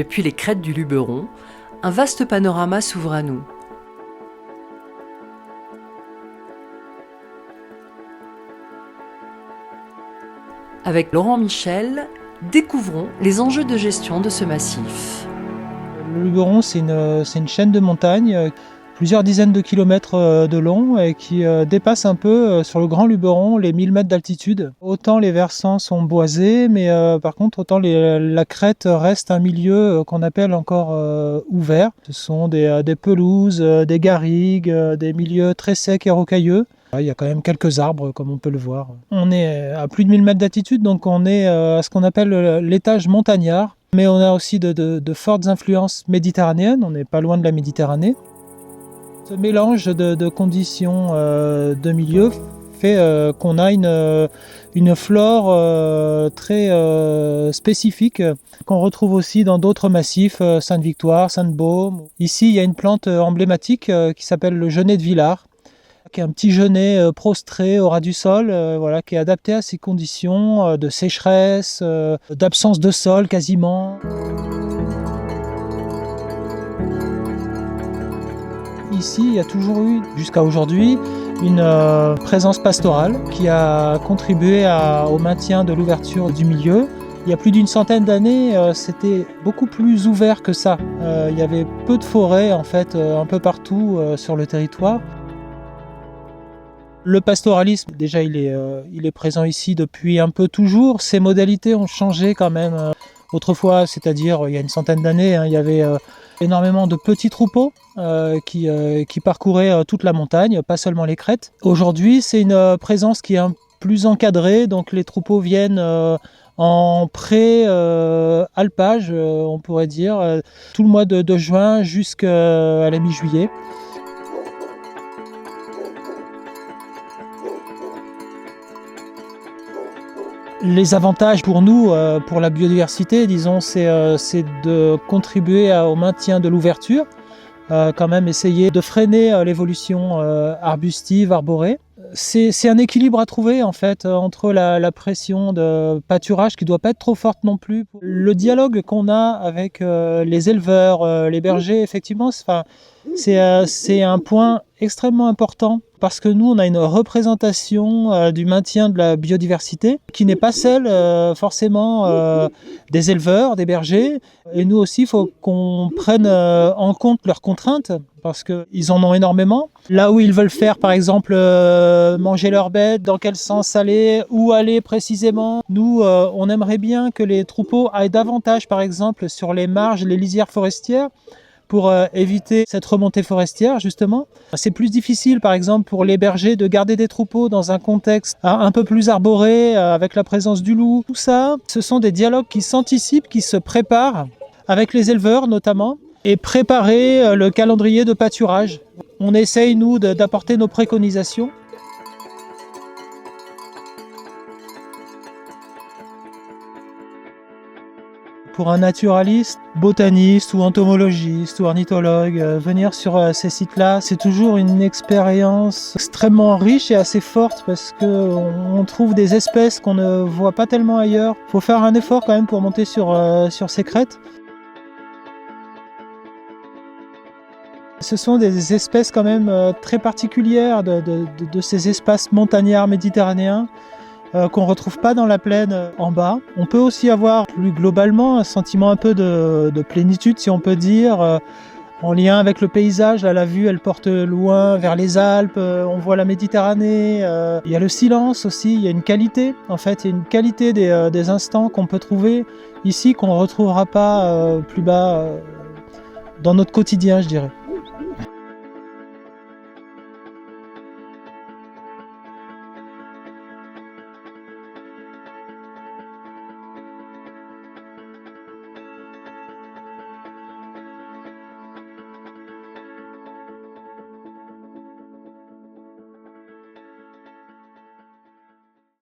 Depuis les crêtes du Luberon, un vaste panorama s'ouvre à nous. Avec Laurent Michel, découvrons les enjeux de gestion de ce massif. Le Luberon, c'est une chaîne de montagnes, plusieurs dizaines de kilomètres de long et qui dépasse un peu sur le Grand Luberon les 1000 mètres d'altitude. Autant les versants sont boisés, mais par contre autant la crête reste un milieu qu'on appelle encore ouvert. Ce sont des pelouses, des garrigues, des milieux très secs et rocailleux. Il y a quand même quelques arbres, comme on peut le voir. On est à plus de 1000 mètres d'altitude, donc on est à ce qu'on appelle l'étage montagnard. Mais on a aussi de fortes influences méditerranéennes, on n'est pas loin de la Méditerranée. Ce mélange de conditions de milieu fait qu'on a une flore très spécifique qu'on retrouve aussi dans d'autres massifs, Sainte-Victoire, Sainte-Baume. Ici, il y a une plante emblématique qui s'appelle le genêt de Villars, qui est un petit genêt prostré au ras du sol, qui est adapté à ces conditions de sécheresse, d'absence de sol quasiment. Ici, il y a toujours eu, jusqu'à aujourd'hui, une présence pastorale qui a contribué au maintien de l'ouverture du milieu. Il y a plus d'une centaine d'années, c'était beaucoup plus ouvert que ça. Il y avait peu de forêts en fait, un peu partout sur le territoire. Le pastoralisme, déjà, il est présent ici depuis un peu toujours. Ses modalités ont changé quand même. Autrefois, c'est-à-dire il y a une centaine d'années, il y avait énormément de petits troupeaux qui parcouraient toute la montagne, pas seulement les crêtes. Aujourd'hui, c'est une présence qui est plus encadrée, donc les troupeaux viennent en pré-alpage, on pourrait dire, tout le mois de juin jusqu'à la mi-juillet. Les avantages pour nous, pour la biodiversité, disons, c'est de contribuer au maintien de l'ouverture, quand même essayer de freiner l'évolution arbustive, arborée. C'est un équilibre à trouver en fait entre la pression de pâturage qui ne doit pas être trop forte non plus. Le dialogue qu'on a avec les éleveurs, les bergers, effectivement, c'est un point extrêmement important parce que nous, on a une représentation du maintien de la biodiversité qui n'est pas celle forcément des éleveurs, des bergers. Et nous aussi, il faut qu'on prenne en compte leurs contraintes parce qu'ils en ont énormément. Là où ils veulent faire, par exemple, manger leurs bêtes, dans quel sens aller, où aller précisément. Nous, on aimerait bien que les troupeaux aillent davantage, par exemple, sur les marges, les lisières forestières, pour éviter cette remontée forestière, justement. C'est plus difficile, par exemple, pour les bergers de garder des troupeaux dans un contexte un peu plus arboré, avec la présence du loup. Tout ça, ce sont des dialogues qui s'anticipent, qui se préparent, avec les éleveurs notamment, et préparer le calendrier de pâturage. On essaye, nous, d'apporter nos préconisations. Pour un naturaliste, botaniste ou entomologiste ou ornithologue, venir sur ces sites-là, c'est toujours une expérience extrêmement riche et assez forte parce qu'on trouve des espèces qu'on ne voit pas tellement ailleurs. Il faut faire un effort quand même pour monter sur ces crêtes. Ce sont des espèces quand même très particulières de ces espaces montagnards méditerranéens. Qu'on ne retrouve pas dans la plaine en bas. On peut aussi avoir plus globalement un sentiment un peu de plénitude, si on peut dire, en lien avec le paysage. Là, la vue, elle porte loin vers les Alpes, on voit la Méditerranée. Il y a le silence aussi, il y a une qualité. En fait, il y a une qualité des instants qu'on peut trouver ici, qu'on ne retrouvera pas plus bas dans notre quotidien, je dirais.